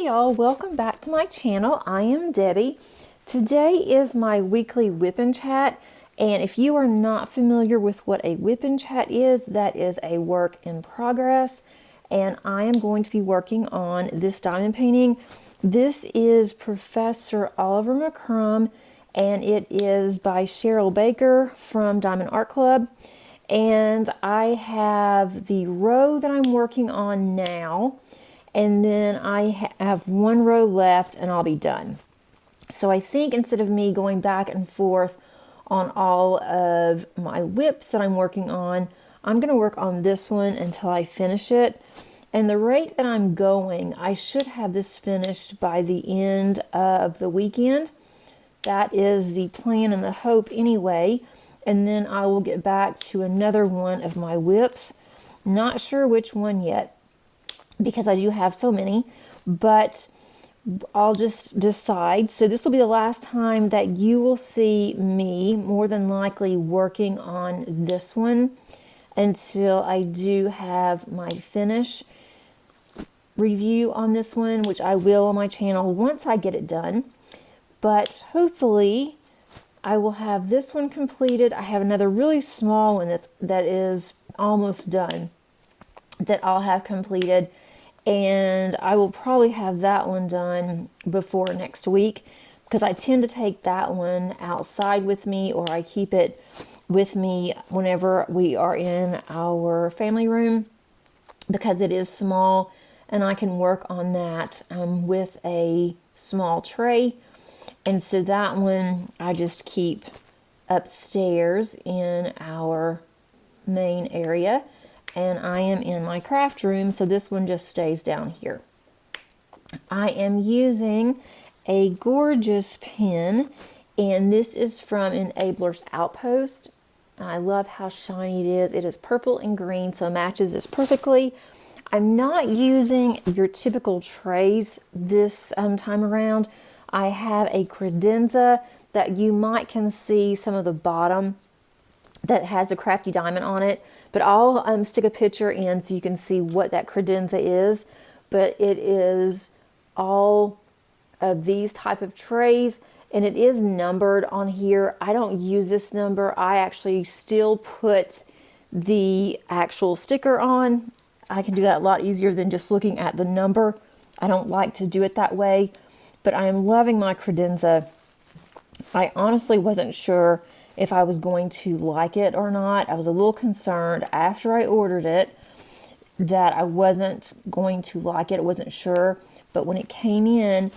Hi y'all, welcome back to my channel. I am Debbie. Today is my weekly WIP and chat, and if you are not familiar with what a WIP and chat is, that is a work in progress, and I am going to be working on this diamond painting. This is Professor Oliver McCrum, and it is by Cheryl Baker from Diamond Art Club. And I have the row that I'm working on now, and then I have one row left and I'll be done. So I think instead of me going back and forth on all of my WIPs that I'm working on, I'm going to work on this one until I finish it. And the rate that I'm going, I should have this finished by the end of the weekend. That is the plan and the hope anyway. And then I will get back to another one of my WIPs. Not sure which one yet, because I do have so many, but I'll just decide. So this will be the last time that you will see me, more than likely, working on this one until I do have my finish review on this one, which I will on my channel once I get it done. But hopefully I will have this one completed. I have another really small one that is almost done that I'll have completed, and I will probably have that one done before next week, because I tend to take that one outside with me, or I keep it with me whenever we are in our family room, because it is small and I can work on that with a small tray. And so that one I just keep upstairs in our main area, and I am in my craft room, so this one just stays down here. I am using a gorgeous pen, and this is from Enabler's Outpost. I love how shiny it is. It is purple and green, so it matches this perfectly. I'm not using your typical trays this time around. I have a credenza that you might can see some of the bottom that has a crafty diamond on it, but I'll stick a picture in so you can see what that credenza is. But it is all of these type of trays, and it is numbered on here. I don't use this number. I actually still put the actual sticker on. I can do that a lot easier than just looking at the number. I don't like to do it that way, but I am loving my credenza. I honestly wasn't sure if I was going to like it or not. I was a little concerned after I ordered it that I wasn't going to like it. I wasn't sure, but when it came in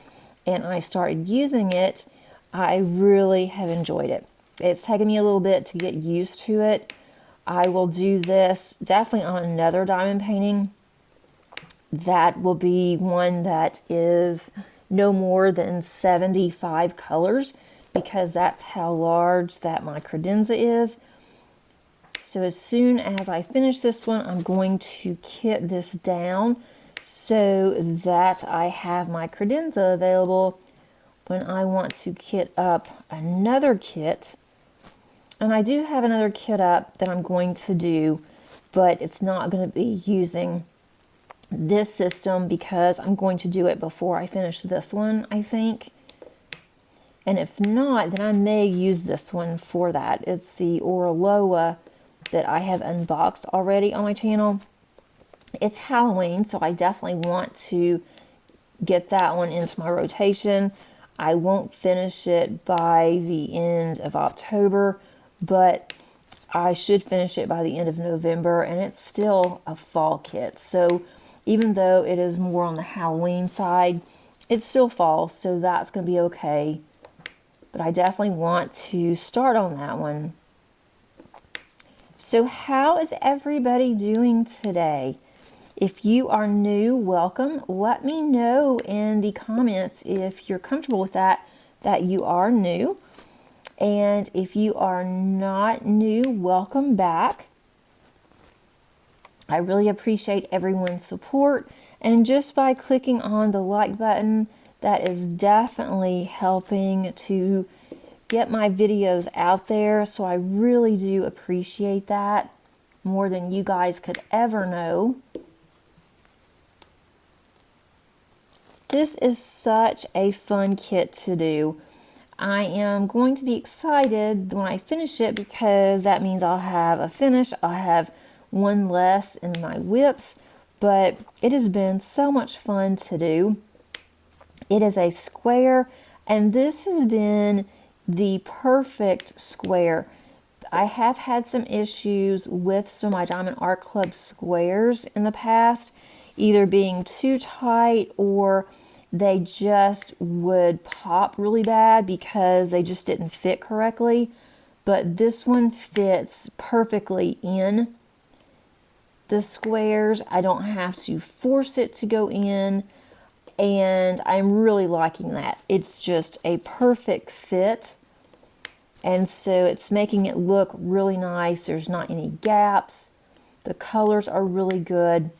and I started using it, I really have enjoyed it. It's taken me a little bit to get used to it. I will do this definitely on another diamond painting. That will be one that is no more than 75 colors, because that's how large that my credenza is. So as soon as I finish this one, I'm going to kit this down so that I have my credenza available when I want to kit up another kit. And I do have another kit up that I'm going to do, but it's not going to be using this system because I'm going to do it before I finish this one, I think. And if not, then I may use this one for that. It's the Oraloa that I have unboxed already on my channel. It's Halloween, so I definitely want to get that one into my rotation. I won't finish it by the end of October, but I should finish it by the end of November, and it's still a fall kit. So even though it is more on the Halloween side, it's still fall, so that's going to be okay. But I definitely want to start on that one. So how is everybody doing today? If you are new, welcome. Let me know in the comments if you're comfortable with that you are new. And if you are not new, welcome back. I really appreciate everyone's support. And just by clicking on the like button, that is definitely helping to get my videos out there. So I really do appreciate that more than you guys could ever know. this is such a fun kit to do. I am going to be excited when I finish it because that means I'll have a finish. I'll have one less in my WIPs, but it has been so much fun to do. It is a square, and this has been the perfect square. I have had some issues with some of my Diamond Art Club squares in the past, either being too tight or they just would pop really bad because they just didn't fit correctly. But this one fits perfectly in the squares. I don't have to force it to go in, and I'm really liking that. It's just a perfect fit. And so it's making it look really nice. There's not any gaps. The colors are really good.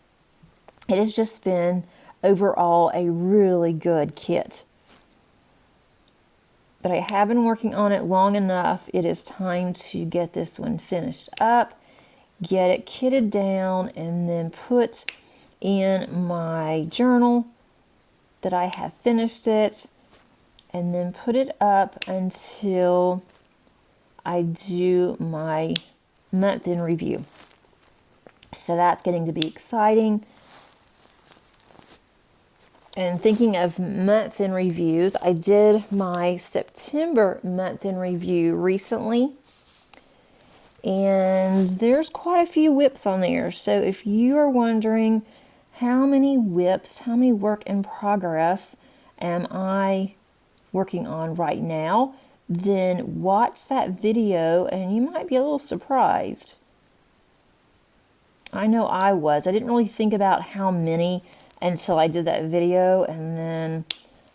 It has just been overall a really good kit. But I have been working on it long enough. It is time to get this one finished up, get it kitted down, and then put in my journal that I have finished it, and then put it up until I do my month in review. So that's getting to be exciting. And thinking of month in reviews, I did my September month in review recently. And there's quite a few WIPs on there. So if you are wondering how many WIPs, how many work in progress am I working on right now, then watch that video and you might be a little surprised. I know I was. I didn't really think about how many until I did that video, and then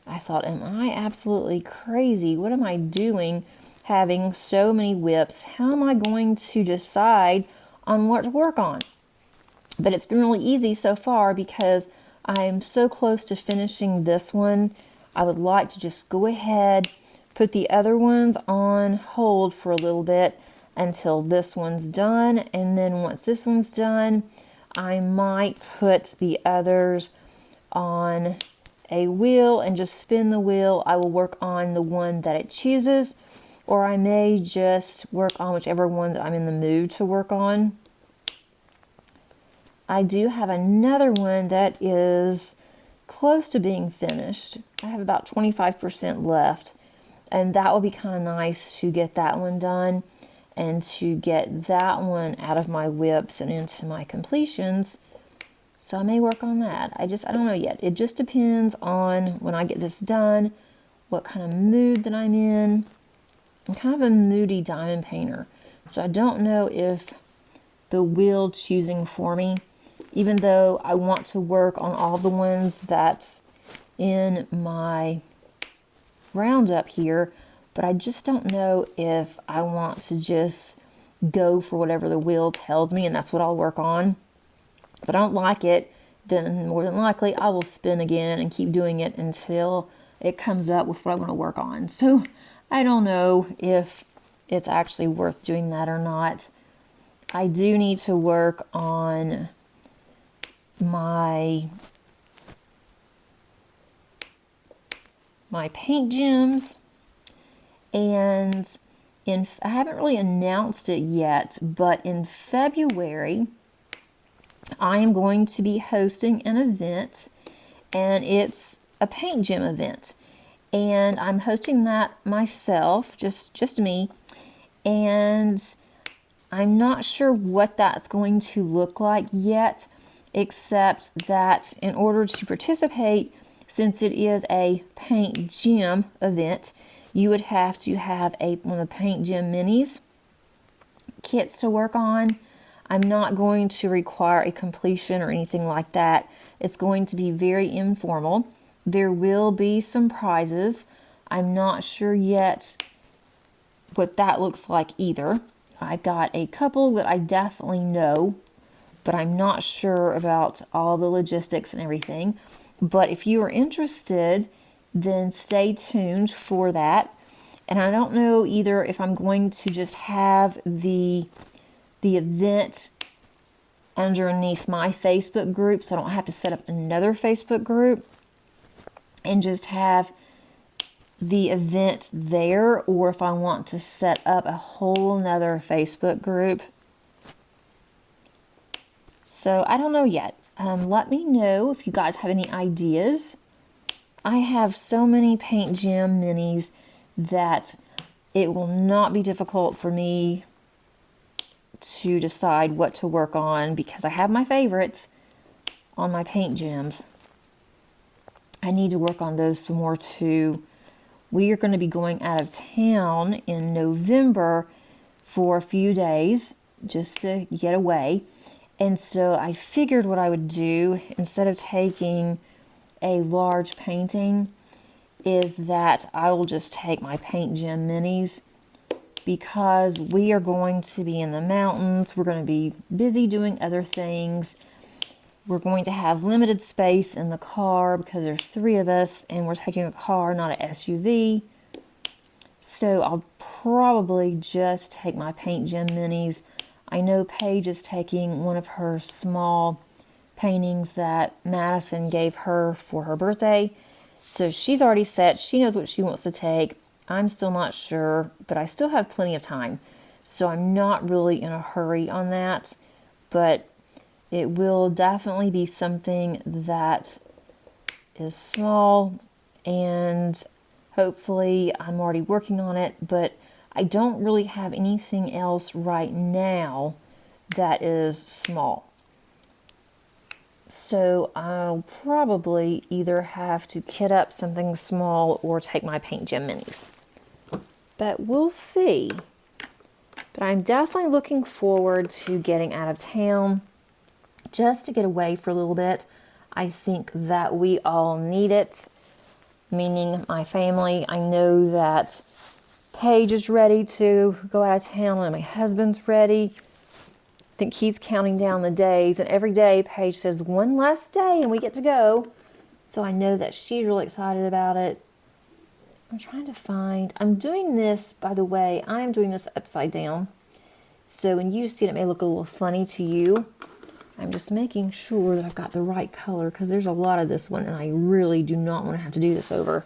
I thought, am I absolutely crazy? What am I doing having so many WIPs? How am I going to decide on what to work on? But it's been really easy so far because I'm so close to finishing this one. I would like to just go ahead, put the other ones on hold for a little bit until this one's done, and then once this one's done, I might put the others on a wheel and just spin the wheel. I will work on the one that it chooses, or I may just work on whichever one that I'm in the mood to work on. I do have another one that is close to being finished. I have about 25% left, and that will be kind of nice to get that one done and to get that one out of my WIPs and into my completions. So I may work on that. I don't know yet. It just depends on when I get this done, what kind of mood that I'm in. I'm kind of a moody diamond painter, so I don't know if the wheel choosing for me, even though I want to work on all the ones that's in my roundup here, but I just don't know if I want to just go for whatever the wheel tells me, and that's what I'll work on. If I don't like it, then more than likely I will spin again and keep doing it until it comes up with what I want to work on. So I don't know if it's actually worth doing that or not. I do need to work on my paint gems, and I haven't really announced it yet, but in February I am going to be hosting an event, and it's a paint gem event, and I'm hosting that myself, just me, and I'm not sure what that's going to look like yet, except that in order to participate, since it is a paint gem event, you would have to have one of the paint gem minis kits to work on. I'm not going to require a completion or anything like that. It's going to be very informal. There will be some prizes. I'm not sure yet what that looks like either. I've got a couple that I definitely know, but I'm not sure about all the logistics and everything. But if you are interested, then stay tuned for that. And I don't know either if I'm going to just have the event underneath my Facebook group, so I don't have to set up another Facebook group, and just have the event there, or if I want to set up a whole nother Facebook group. So I don't know yet. Let me know if you guys have any ideas. I have so many Paint Gem minis that it will not be difficult for me to decide what to work on because I have my favorites on my Paint Gems. I need to work on those some more too. We are going to be going out of town in November for a few days just to get away. And so I figured what I would do, instead of taking a large painting, is that I will just take my Paint Gem minis, because we are going to be in the mountains. We're going to be busy doing other things. We're going to have limited space in the car because there's 3 of us and we're taking a car, not an SUV. So I'll probably just take my Paint Gem minis. I know Paige is taking one of her small paintings that Madison gave her for her birthday. So she's already set. She knows what she wants to take. I'm still not sure, but I still have plenty of time. So I'm not really in a hurry on that. But it will definitely be something that is small, and hopefully I'm already working on it, but I don't really have anything else right now that is small. So I'll probably either have to kit up something small or take my Paint Gem minis. But we'll see. But I'm definitely looking forward to getting out of town just to get away for a little bit. I think that we all need it, meaning my family. I know that Paige is ready to go out of town and my husband's ready. I think he's counting down the days, and every day Paige says one last day and we get to go. So I know that she's really excited about it. I'm trying to find, I'm doing this, by the way, I am doing this upside down. So when you see it, it may look a little funny to you. I'm just making sure that I've got the right color because there's a lot of this one and I really do not want to have to do this over.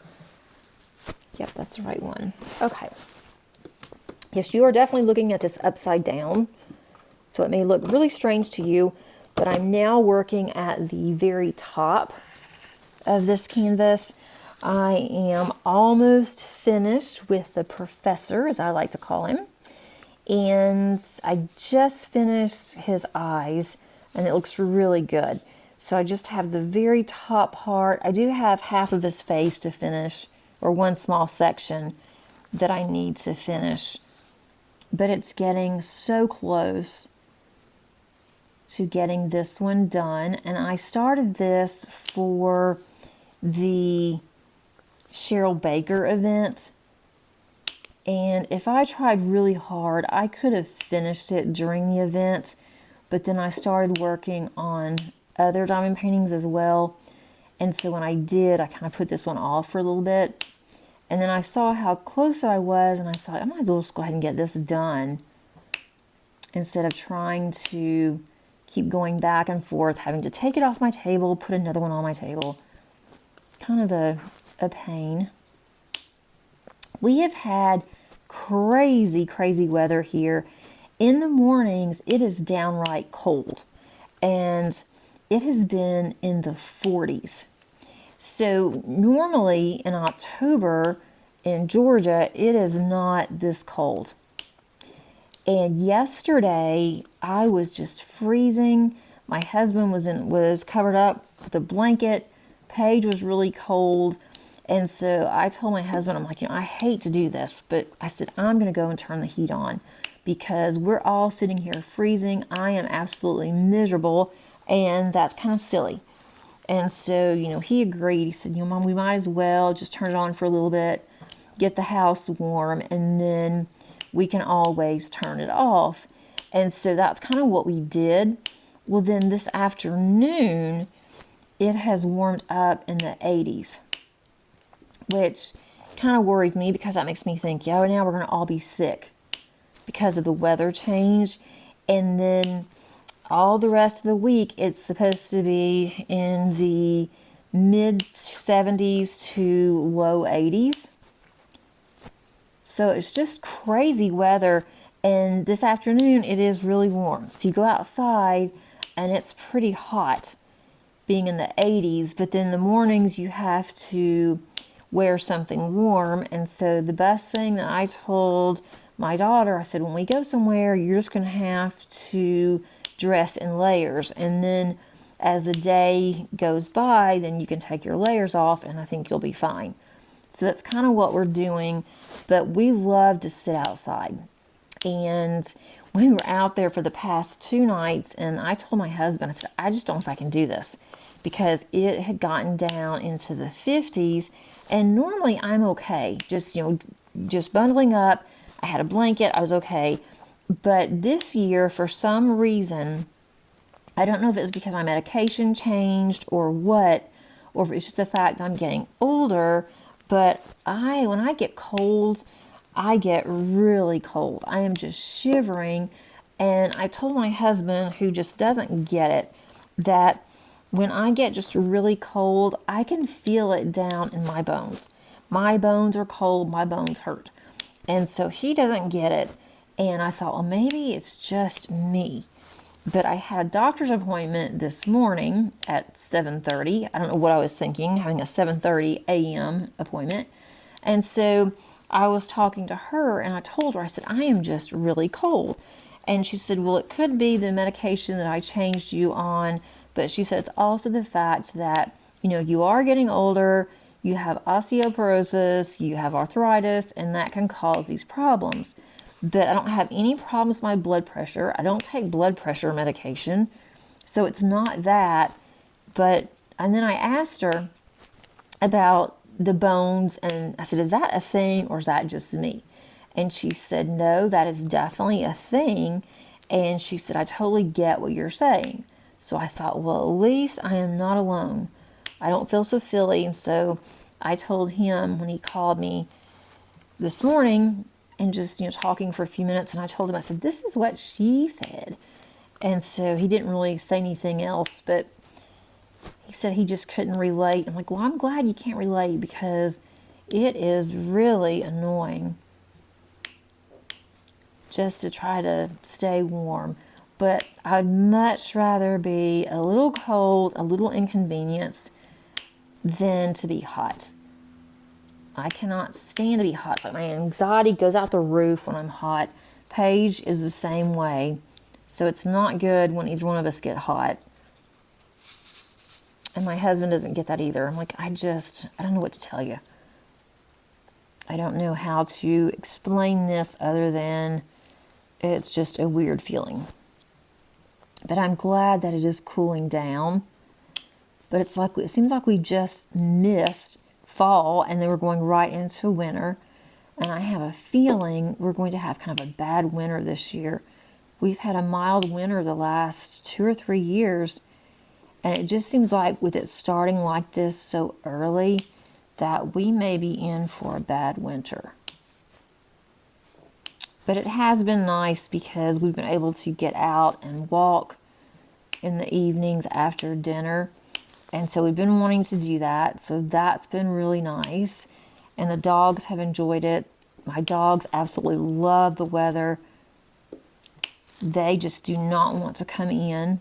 Yep, that's the right one. Okay. Yes, you are definitely looking at this upside down. So it may look really strange to you, but I'm now working at the very top of this canvas. I am almost finished with the professor, as I like to call him. And I just finished his eyes, and it looks really good. So I just have the very top part. I do have half of his face to finish, or one small section that I need to finish. But it's getting so close to getting this one done. And I started this for the Cheryl Baker event. And if I tried really hard, I could have finished it during the event. But then I started working on other diamond paintings as well. And so when I did, I kind of put this one off for a little bit. And then I saw how close I was, and I thought, I might as well just go ahead and get this done instead of trying to keep going back and forth, having to take it off my table, put another one on my table. Kind of a pain. We have had crazy, crazy weather here. In the mornings, it is downright cold, and it has been in the 40s. So normally in October in Georgia, it is not this cold. And yesterday, I was just freezing. My husband was covered up with a blanket. Paige was really cold. And so I told my husband, I'm like, I hate to do this, but I said, I'm going to go and turn the heat on because we're all sitting here freezing. I am absolutely miserable, and that's kind of silly. And so, he agreed. He said, Mom, we might as well just turn it on for a little bit, get the house warm, and then we can always turn it off. And so that's kind of what we did. Well, then this afternoon, it has warmed up in the 80s, which kind of worries me because that makes me think, now we're going to all be sick because of the weather change. And then all the rest of the week, it's supposed to be in the mid 70s to low 80s. So it's just crazy weather. And this afternoon it is really warm. So you go outside and it's pretty hot, being in the 80s, but then in the mornings you have to wear something warm. And so the best thing that I told my daughter, I said, when we go somewhere, you're just going to have to dress in layers. And then as the day goes by, then you can take your layers off and I think you'll be fine. So that's kind of what we're doing. But we love to sit outside. And we were out there for the past 2 nights, and I told my husband, I said, I just don't know if I can do this, because it had gotten down into the 50s, and normally I'm okay. Just bundling up. I had a blanket, I was okay. But this year, for some reason, I don't know if it was because my medication changed or what, or if it's just the fact I'm getting older, but when I get cold, I get really cold. I am just shivering. And I told my husband, who just doesn't get it, that when I get just really cold, I can feel it down in my bones. My bones are cold, my bones hurt. And so he doesn't get it. And I thought, well, maybe it's just me. But I had a doctor's appointment this morning at 7:30. I don't know what I was thinking, having a 7:30 a.m. appointment. And so I was talking to her and I told her, I said, I am just really cold. And she said, well, it could be the medication that I changed you on. But she said, it's also the fact that, you are getting older, you have osteoporosis, you have arthritis, and that can cause these problems. But I don't have any problems with my blood pressure. I don't take blood pressure medication. So it's not that. And then I asked her about the bones, and I said, is that a thing or is that just me? And she said, no, that is definitely a thing. And she said, I totally get what you're saying. So I thought, well, at least I am not alone. I don't feel so silly. And so I told him when he called me this morning, and just, talking for a few minutes, and I told him, I said, this is what she said. And so he didn't really say anything else, but he said he just couldn't relate. I'm like, well, I'm glad you can't relate, because it is really annoying just to try to stay warm. But I'd much rather be a little cold, a little inconvenienced, than to be hot. I cannot stand to be hot. It's like my anxiety goes out the roof when I'm hot. Paige is the same way. So it's not good when either one of us get hot. And my husband doesn't get that either. I'm like, I don't know what to tell you. I don't know how to explain this other than it's just a weird feeling. But I'm glad that it is cooling down. But it seems like we just missed fall and then we're going right into winter. And I have a feeling we're going to have kind of a bad winter this year. We've had a mild winter the last 2 or 3 years. And it just seems like with it starting like this so early, that we may be in for a bad winter. But it has been nice because we've been able to get out and walk in the evenings after dinner. And so we've been wanting to do that. So that's been really nice. And the dogs have enjoyed it. My dogs absolutely love the weather. They just do not want to come in.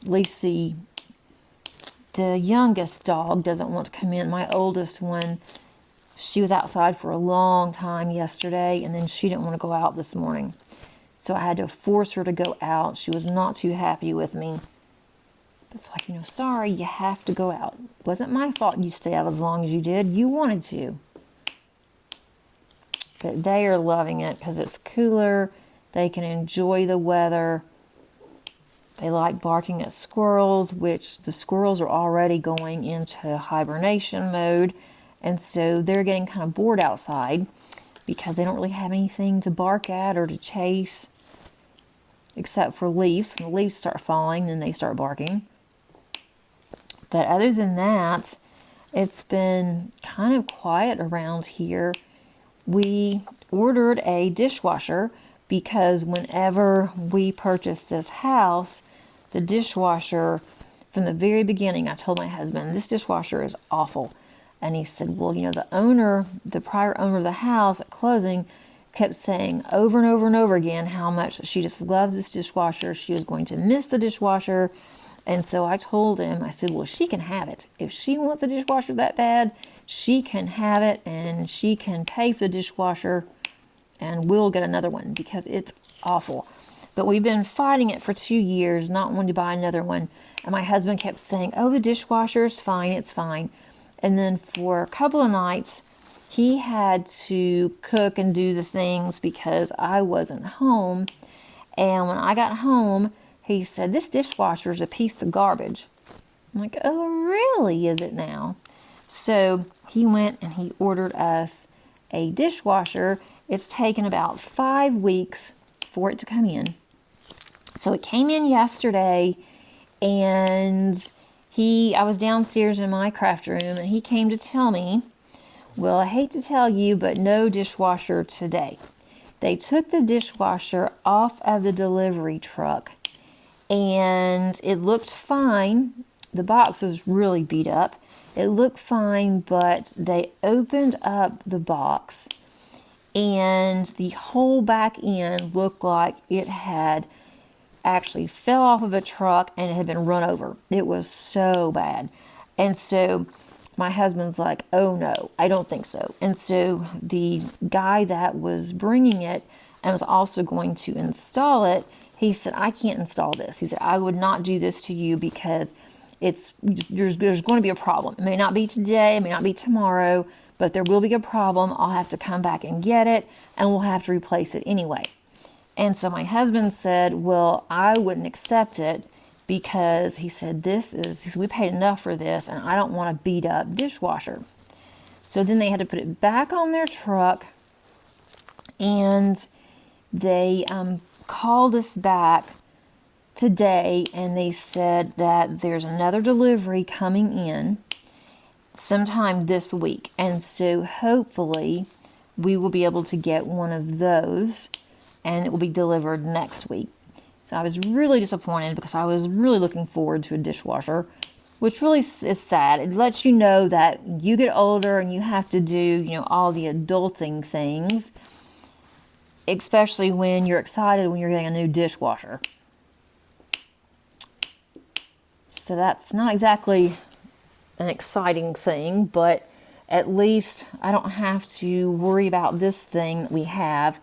At least the youngest dog doesn't want to come in. My oldest one, she was outside for a long time yesterday, and then she didn't want to go out this morning. So I had to force her to go out. She was not too happy with me. It's like, sorry, you have to go out. It wasn't my fault you stayed out as long as you did. You wanted to. But they are loving it because it's cooler. They can enjoy the weather. They like barking at squirrels, which the squirrels are already going into hibernation mode. And so they're getting kind of bored outside because they don't really have anything to bark at or to chase except for leaves. When the leaves start falling, then they start barking. But other than that, it's been kind of quiet around here. We ordered a dishwasher because whenever we purchased this house, the dishwasher from the very beginning, I told my husband, this dishwasher is awful. And he said, well, you know, the prior owner of the house at closing kept saying over and over and over again how much she just loved this dishwasher. She was going to miss the dishwasher. And so I told him, I said, well, she can have it. If she wants a dishwasher that bad, she can have it, and she can pay for the dishwasher, and we'll get another one because it's awful. But we've been fighting it for 2 years, not wanting to buy another one. And my husband kept saying, oh, the dishwasher is fine, it's fine. And then for a couple of nights, he had to cook and do the things because I wasn't home. And when I got home, he said, this dishwasher is a piece of garbage. I'm like, oh, really, is it now? So he went and he ordered us a dishwasher. It's taken about 5 weeks for it to come in. So it came in yesterday, and I was downstairs in my craft room, and he came to tell me, well, I hate to tell you, but no dishwasher today. They took the dishwasher off of the delivery truck, and it looked fine. The box was really beat up. It looked fine, but they opened up the box, and the whole back end looked like it had actually fell off of a truck and it had been run over. It was so bad. And so my husband's like, oh no, I don't think so. And so the guy that was bringing it and was also going to install it, he said, I can't install this. He said, I would not do this to you because there's going to be a problem. It may not be today, it may not be tomorrow, but there will be a problem. I'll have to come back and get it, and we'll have to replace it anyway. And so my husband said, well, I wouldn't accept it because he said, we paid enough for this, and I don't want a beat up dishwasher. So then they had to put it back on their truck, and they called us back today, and they said that there's another delivery coming in sometime this week. And so hopefully we will be able to get one of those, and it will be delivered next week. So I was really disappointed because I was really looking forward to a dishwasher, which really is sad. It lets you know that you get older and you have to do, all the adulting things, especially when you're excited when you're getting a new dishwasher. So that's not exactly an exciting thing, but at least I don't have to worry about this thing that we have.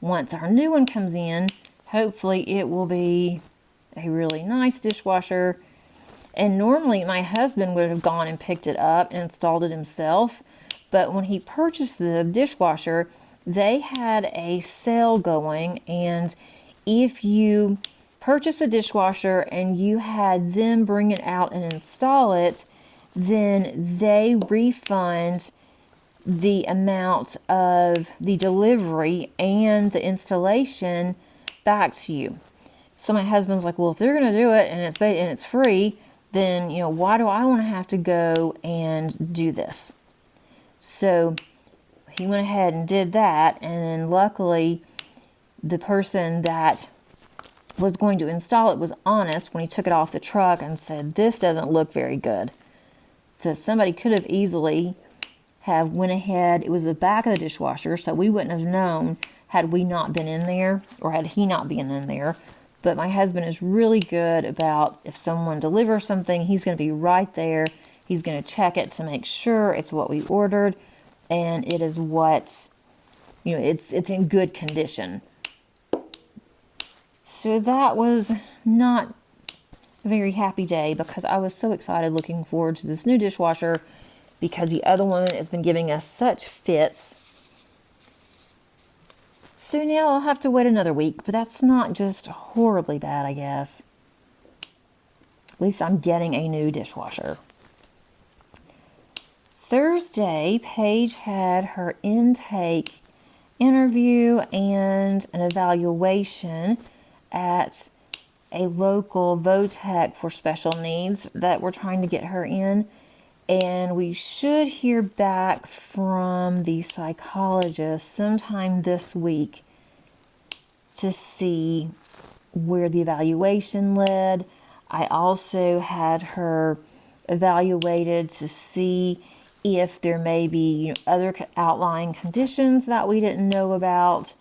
Once our new one comes in, hopefully it will be a really nice dishwasher. And normally my husband would have gone and picked it up and installed it himself. But when he purchased the dishwasher, they had a sale going. And if you purchase a dishwasher and you had them bring it out and install it, then they refund the amount of the delivery and the installation back to you. So my husband's like, well, if they're going to do it and it's free, then why do I want to have to go and do this? So he went ahead and did that, and then luckily the person that was going to install it was honest when he took it off the truck and said, this doesn't look very good. So somebody could have easily have went ahead. It was the back of the dishwasher, so we wouldn't have known had we not been in there, or had he not been in there. But my husband is really good about, if someone delivers something, he's going to be right there. He's going to check it to make sure it's what we ordered, and it is what, it's in good condition. So that was not a very happy day because I was so excited looking forward to this new dishwasher, because the other one has been giving us such fits. So now I'll have to wait another week, but that's not just horribly bad, I guess. At least I'm getting a new dishwasher. Thursday, Paige had her intake interview and an evaluation at a local VOTEC for special needs that we're trying to get her in. And we should hear back from the psychologist sometime this week to see where the evaluation led. I also had her evaluated to see if there may be other outlying conditions that we didn't know about.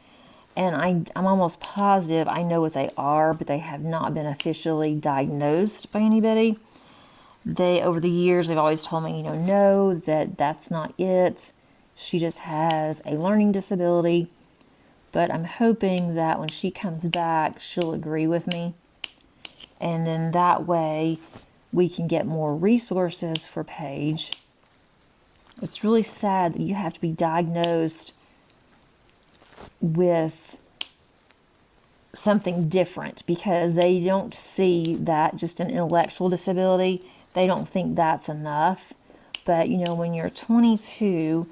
And I'm almost positive I know what they are, but they have not been officially diagnosed by anybody. Over the years, they've always told me, no, that's not it. She just has a learning disability. But I'm hoping that when she comes back, she'll agree with me. And then that way we can get more resources for Paige. It's really sad that you have to be diagnosed with something different because they don't see that just an intellectual disability. They don't think that's enough. But, when you're 22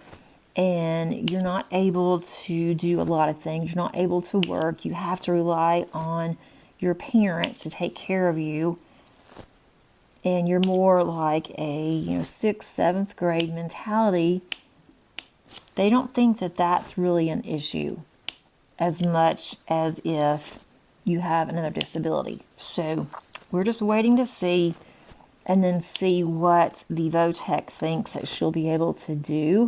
and you're not able to do a lot of things, you're not able to work, you have to rely on your parents to take care of you, and you're more like a 6th, 7th grade mentality, they don't think that that's really an issue as much as if you have another disability. So we're just waiting to see, and then see what the VOTEC thinks that she'll be able to do.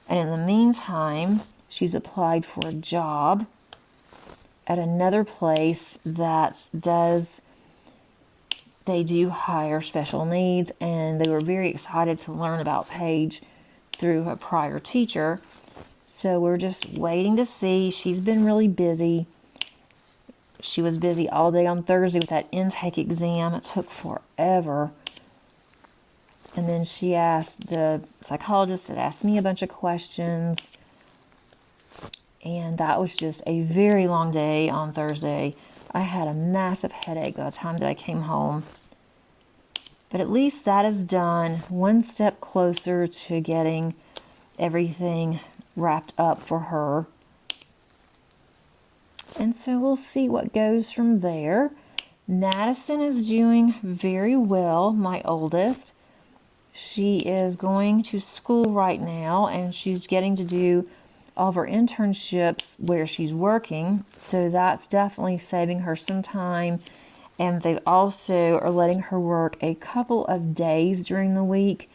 And in the meantime, she's applied for a job at another place that they do hire special needs, and they were very excited to learn about Paige through a prior teacher. So we're just waiting to see. She's been really busy. She was busy all day on Thursday with that intake exam. It took forever. And then she asked, the psychologist had asked me a bunch of questions. And that was just a very long day on Thursday. I had a massive headache by the time that I came home. But at least that is done. One step closer to getting everything wrapped up for her. And so we'll see what goes from there. Madison is doing very well, my oldest. She is going to school right now, and she's getting to do all of her internships where she's working. So that's definitely saving her some time. And they also are letting her work a couple of days during the week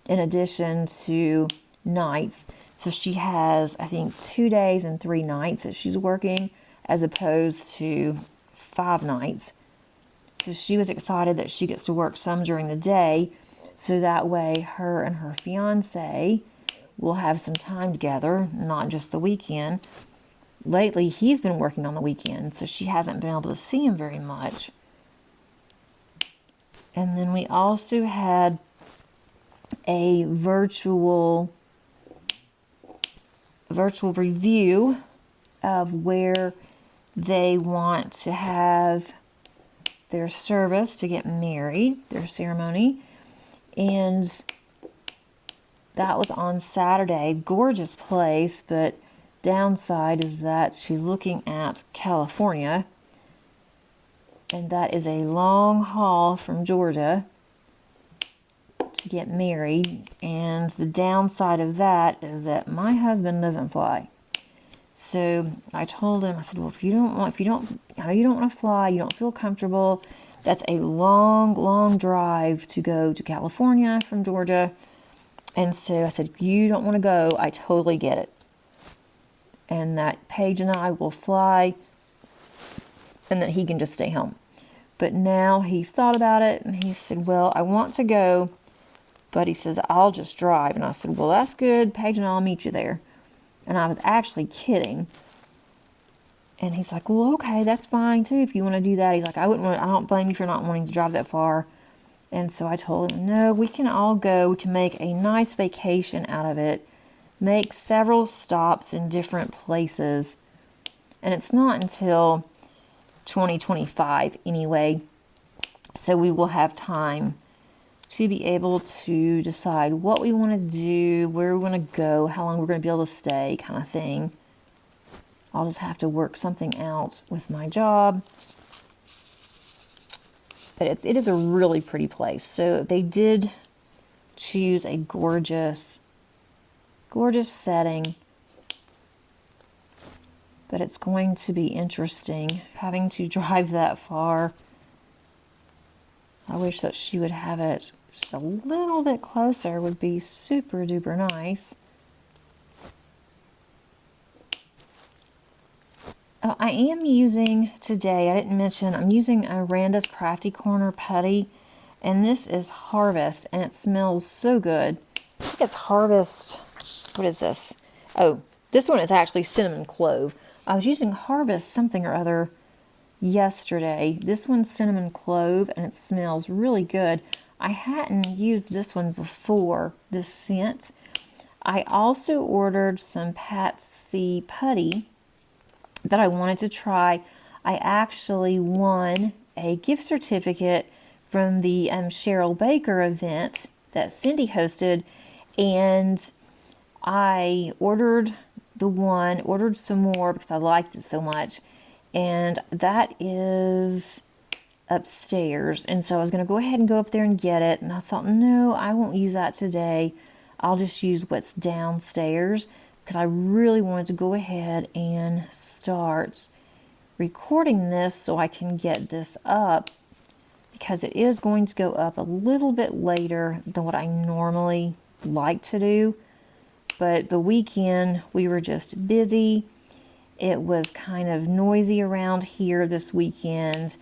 in addition to nights. So she has, I think, 2 days and 3 nights that she's working as opposed to 5 nights. So she was excited that she gets to work some during the day, so that way her and her fiance will have some time together, not just the weekend. Lately, he's been working on the weekend, so she hasn't been able to see him very much. And then we also had a virtual review of where they want to have their service to get married, their ceremony. And that was on Saturday. Gorgeous place, but downside is that she's looking at California. And that is a long haul from Georgia to get married. And the downside of that is that my husband doesn't fly. So I told him, I said, well, I know you don't want to fly, you don't feel comfortable. That's a long, long drive to go to California from Georgia. And so I said, if you don't want to go, I totally get it. And that Paige and I will fly, and that he can just stay home. But now he's thought about it, and he said, well, I want to go, but he says, I'll just drive. And I said, well, that's good. Paige and I'll meet you there. And I was actually kidding. And he's like, well, okay, that's fine too if you want to do that. He's like, I don't blame you for not wanting to drive that far. And so I told him, no, we can all go. We can make a nice vacation out of it. Make several stops in different places. And it's not until 2025 anyway. So we will have time to be able to decide what we want to do, where we want to go, how long we're going to be able to stay, kind of thing. I'll just have to work something out with my job. But it is a really pretty place. So they did choose a gorgeous, gorgeous setting. But it's going to be interesting having to drive that far. I wish that she would have it just a little bit closer, would be super duper nice. Oh, I am using today, I didn't mention, I'm using a Randa's Crafty Corner putty, and this is Harvest, and it smells so good. I think it's Harvest, what is this? Oh, this one is actually Cinnamon Clove. I was using Harvest something or other yesterday. This one's Cinnamon Clove, and it smells really good. I hadn't used this one before, this scent. I also ordered some Patsy Putty that I wanted to try. I actually won a gift certificate from the Cheryl Baker event that Cindy hosted, and I ordered ordered some more because I liked it so much, and that is upstairs. And so I was going to go ahead and go up there and get it, and I thought, no, I won't use that today. I'll just use what's downstairs, because I really wanted to go ahead and start recording this so I can get this up, because it is going to go up a little bit later than what I normally like to do. But the weekend we were just busy. It was kind of noisy around here this weekend.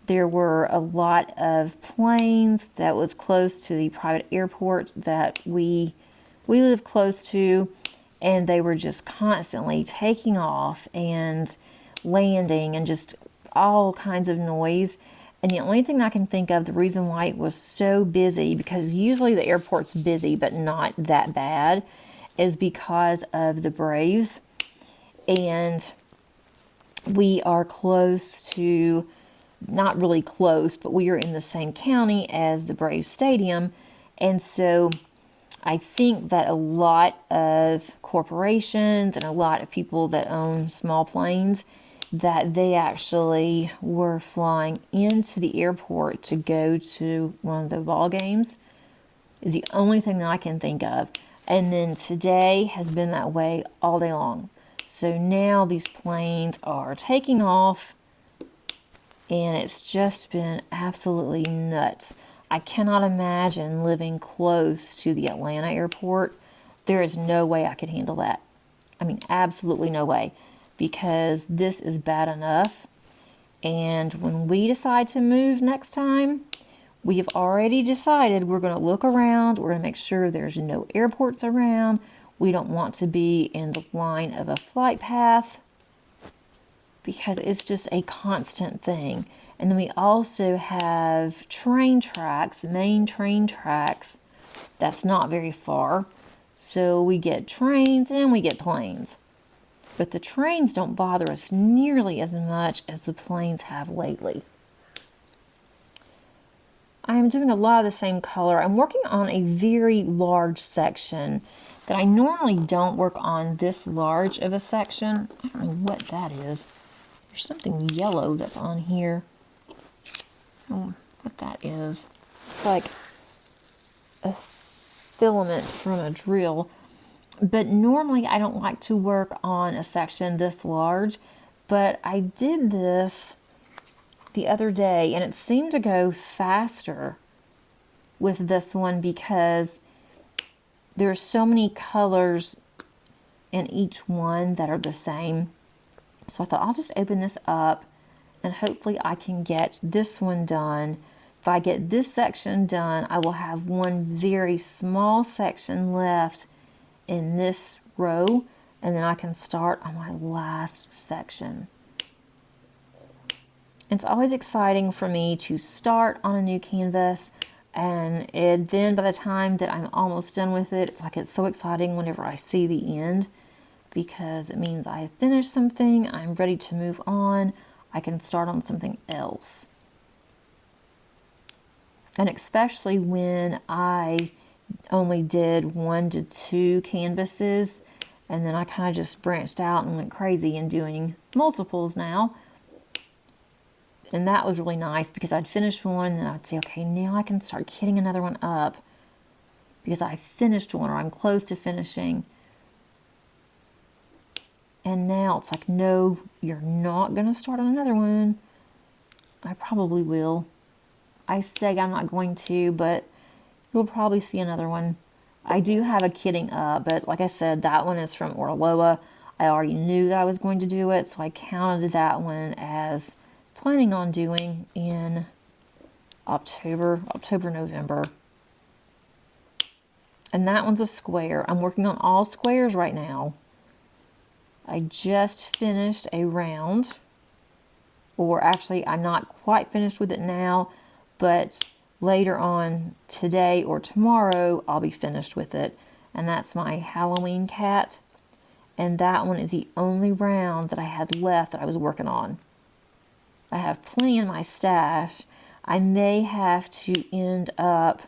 There were a lot of planes that was close to the private airport that we live close to, and they were just constantly taking off and landing and just all kinds of noise. And the only thing I can think of, the reason why it was so busy, because usually the airport's busy but not that bad, is because of the Braves. And we are close to, not really close, but we are in the same county as the Braves Stadium. And so I think that a lot of corporations and a lot of people that own small planes, that they actually were flying into the airport to go to one of the ball games, is the only thing that I can think of. And then today has been that way all day long. So now these planes are taking off, and it's just been absolutely nuts. I cannot imagine living close to the Atlanta airport. There is no way I could handle that. I mean, absolutely no way, because this is bad enough. And when we decide to move next time, we have already decided we're going to look around. We're going to make sure there's no airports around. We don't want to be in the line of a flight path, because it's just a constant thing. And then we also have train tracks, main train tracks, that's not very far. So we get trains and we get planes. But the trains don't bother us nearly as much as the planes have lately. I am doing a lot of the same color. I'm working on a very large section that I normally don't work on this large of a section. I don't know what that is. There's something yellow that's on here. I don't know what that is. It's like a filament from a drill. But normally I don't like to work on a section this large. But I did this the other day, and it seemed to go faster with this one because there's so many colors in each one that are the same. So I thought I'll just open this up and hopefully I can get this one done. If I get this section done, I will have one very small section left in this row, and then I can start on my last section. It's always exciting for me to start on a new canvas, and then by the time that I'm almost done with it, it's like it's so exciting whenever I see the end, because it means I finished something, I'm ready to move on, I can start on something else. And especially when I only did 1 to 2 canvases, and then I kind of just branched out and went crazy and doing multiples now. And that was really nice because I'd finish one and I'd say, okay, now I can start getting another one up because I finished one or I'm close to finishing. And now it's like, no, you're not going to start on another one. I probably will. I say I'm not going to, but you'll probably see another one. I do have a kitting up, but like I said, that one is from Orloa. I already knew that I was going to do it, so I counted that one as planning on doing in October, November. And that one's a square. I'm working on all squares right now. I just finished a round, or actually I'm not quite finished with it now, but later on today or tomorrow I'll be finished with it. And that's my Halloween cat. And that one is the only round that I had left that I was working on. I have plenty in my stash. I may have to end up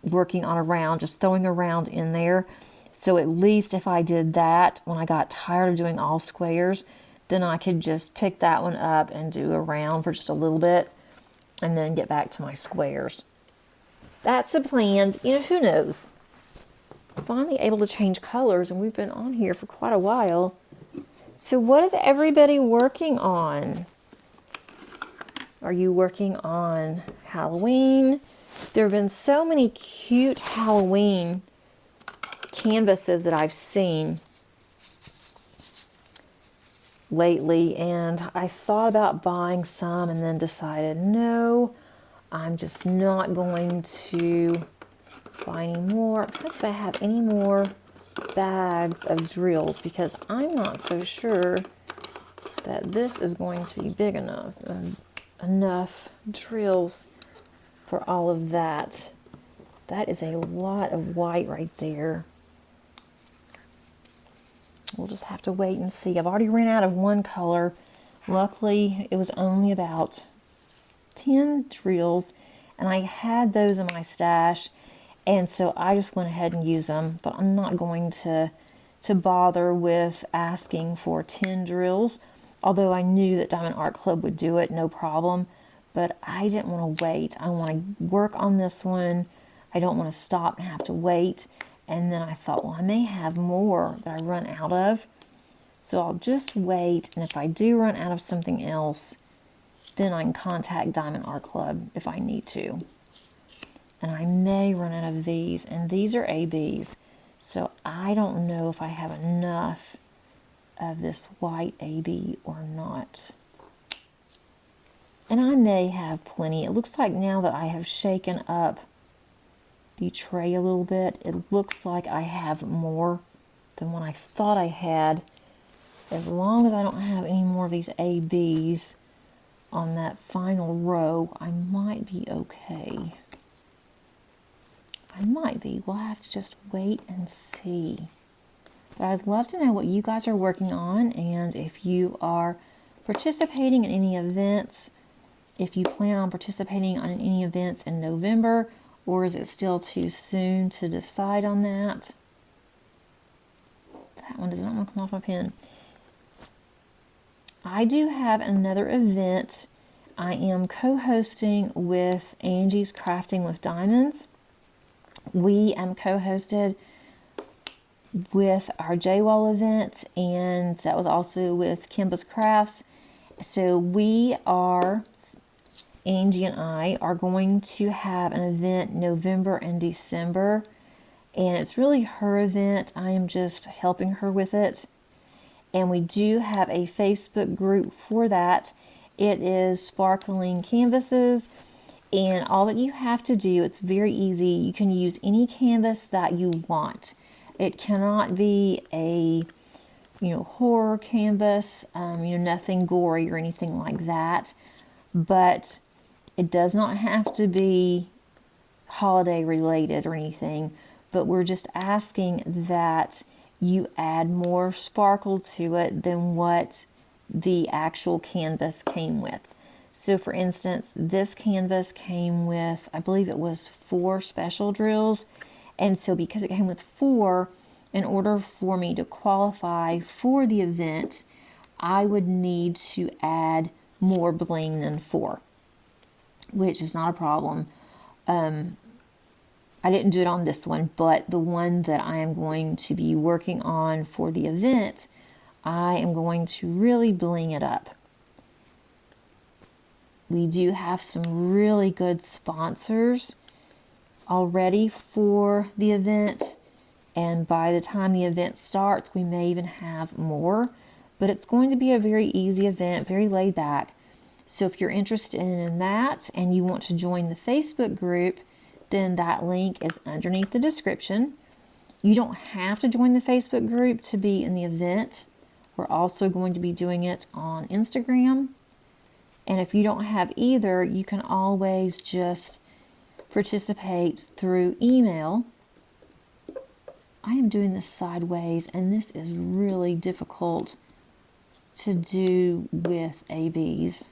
working on a round, just throwing a round in there. So at least if I did that when I got tired of doing all squares, then I could just pick that one up and do a round for just a little bit and then get back to my squares. That's the plan. You know, who knows? Finally able to change colors, and we've been on here for quite a while. So what is everybody working on? Are you working on Halloween? There have been so many cute Halloween canvases that I've seen lately, and I thought about buying some and then decided, no, I'm just not going to buy any more. I'm trying to see if I have any more bags of drills, because I'm not so sure that this is going to be big enough. Enough drills for all of that. That is a lot of white right there. We'll just have to wait and see. I've already ran out of one color. Luckily, it was only about 10 drills, and I had those in my stash, and so I just went ahead and used them. But I'm not going to bother with asking for 10 drills, although I knew that Diamond Art Club would do it, no problem. But I didn't want to wait. I want to work on this one. I don't want to stop and have to wait. And then I thought, well, I may have more that I run out of, so I'll just wait. And if I do run out of something else, then I can contact Diamond Art Club if I need to. And I may run out of these, and these are ABs, so I don't know if I have enough of this white AB or not. And I may have plenty. It looks like now that I have shaken up the tray a little bit, it looks like I have more than what I thought I had. As long as I don't have any more of these ABs on that final row, I might be okay. I might be. We'll have to just wait and see. But I'd love to know what you guys are working on, and if you are participating in any events, if you plan on participating on any events in November, or is it still too soon to decide on that? That one does not want to come off my pen. I do have another event. I am co-hosting with Angie's Crafting with Diamonds. We co-hosted with our J-Wall event, and that was also with Kimba's Crafts. So Angie and I are going to have an event November and December, and it's really her event. I am just helping her with it. And we do have a Facebook group for that. It is Sparkling Canvases, and all that you have to do, it's very easy. You can use any canvas that you want. It cannot be a horror canvas, nothing gory or anything like that. But it does not have to be holiday related or anything, but we're just asking that you add more sparkle to it than what the actual canvas came with. So for instance, this canvas came with, I believe it was 4 special drills. And so because it came with 4, in order for me to qualify for the event, I would need to add more bling than 4. Which is not a problem. I didn't do it on this one, but the one that I am going to be working on for the event, I am going to really bling it up. We do have some really good sponsors already for the event, and by the time the event starts, we may even have more. But it's going to be a very easy event, very laid back. So if you're interested in that and you want to join the Facebook group, then that link is underneath the description. You don't have to join the Facebook group to be in the event. We're also going to be doing it on Instagram. And if you don't have either, you can always just participate through email. I am doing this sideways, and this is really difficult to do with ABs.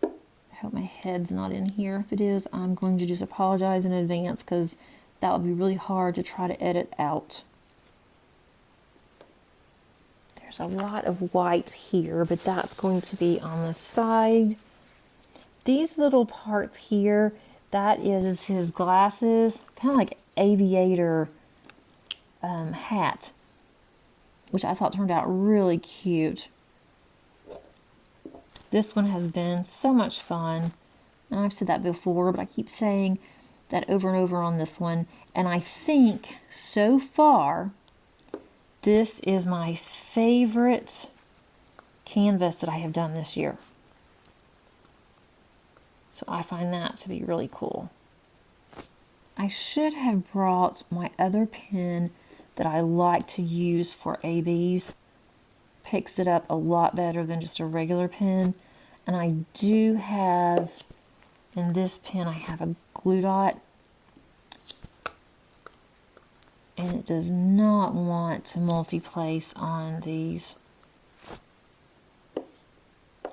I hope my head's not in here. If it is, I'm going to just apologize in advance because that would be really hard to try to edit out. There's a lot of white here, but that's going to be on the side. These little parts here, that is his glasses, kind of like aviator hat, which I thought turned out really cute. This one has been so much fun. And I've said that before, but I keep saying that over and over on this one. And I think so far, this is my favorite canvas that I have done this year. So I find that to be really cool. I should have brought my other pen that I like to use for ABs. Picks it up a lot better than just a regular pen. And I do have, in this pen, I have a glue dot. And it does not want to multi-place on these.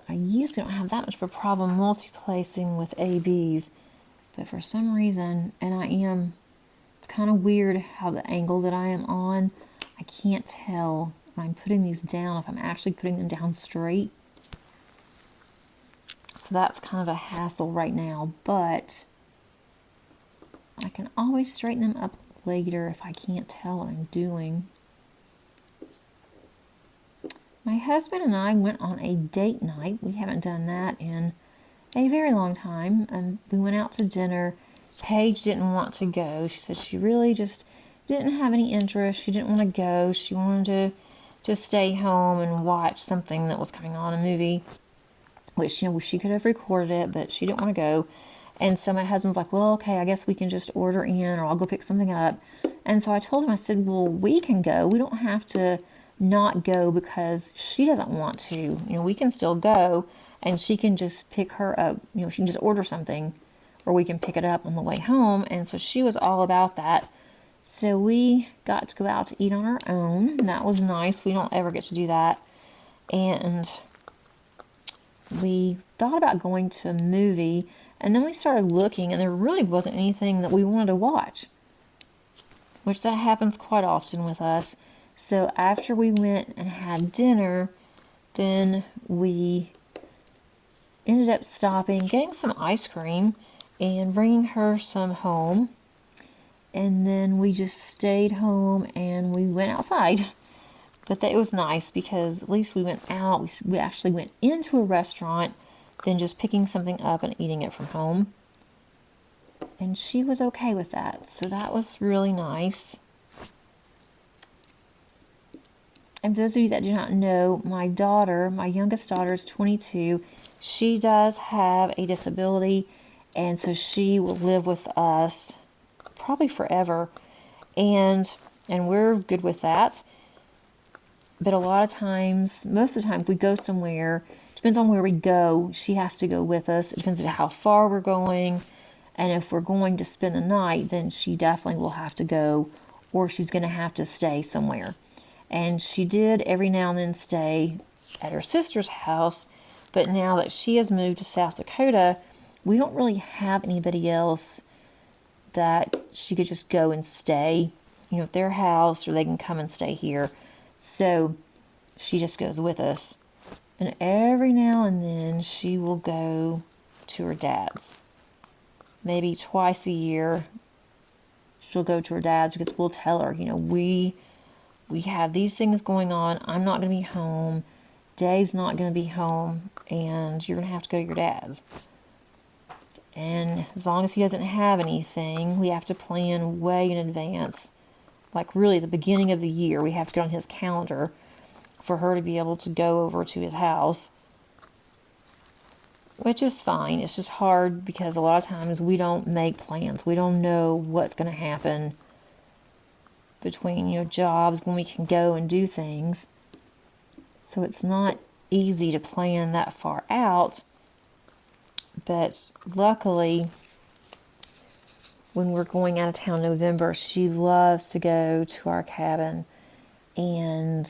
I usually don't have that much of a problem multi-placing with ABs, but for some reason, it's kind of weird how the angle that I am on, I can't tell when I'm putting these down if I'm actually putting them down straight. So that's kind of a hassle right now, but I can always straighten them up later if I can't tell what I'm doing. My husband and I went on a date night. We haven't done that in a very long time. And we went out to dinner. Paige didn't want to go. She said she really just didn't have any interest. She didn't want to go. She wanted to just stay home and watch something that was coming on, a movie, which, she could have recorded it, but she didn't want to go. And so my husband's like, well, okay, I guess we can just order in, or I'll go pick something up. And so I told him, I said, well, we can go. We don't have to not go because she doesn't want to. We can still go, and she can just pick her up. She can just order something, or we can pick it up on the way home. And so she was all about that. So we got to go out to eat on our own, and that was nice. We don't ever get to do that. And we thought about going to a movie, and then we started looking, and there really wasn't anything that we wanted to watch, which that happens quite often with us. So after we went and had dinner, then we ended up stopping, getting some ice cream, and bringing her some home. And then we just stayed home and we went outside. But it was nice because at least we went out. We actually went into a restaurant than just picking something up and eating it from home. And she was okay with that. So that was really nice. And for those of you that do not know, my youngest daughter is 22. She does have a disability, and so she will live with us probably forever. And we're good with that. But a lot of times, most of the time, if we go somewhere, depends on where we go, she has to go with us. It depends on how far we're going. And if we're going to spend the night, then she definitely will have to go, or she's going to have to stay somewhere. And she did every now and then stay at her sister's house, but now that she has moved to South Dakota, we don't really have anybody else that she could just go and stay, at their house, or they can come and stay here. So she just goes with us. And every now and then she will go to her dad's. Maybe twice a year she'll go to her dad's because we'll tell her, we have these things going on. I'm not going to be home. Dave's not going to be home and you're going to have to go to your dad's. And as long as he doesn't have anything, we have to plan way in advance. Like really at the beginning of the year, we have to get on his calendar for her to be able to go over to his house. Which is fine. It's just hard because a lot of times we don't make plans. We don't know what's going to happen between, jobs when we can go and do things. So it's not easy to plan that far out. But luckily, when we're going out of town in November, she loves to go to our cabin. And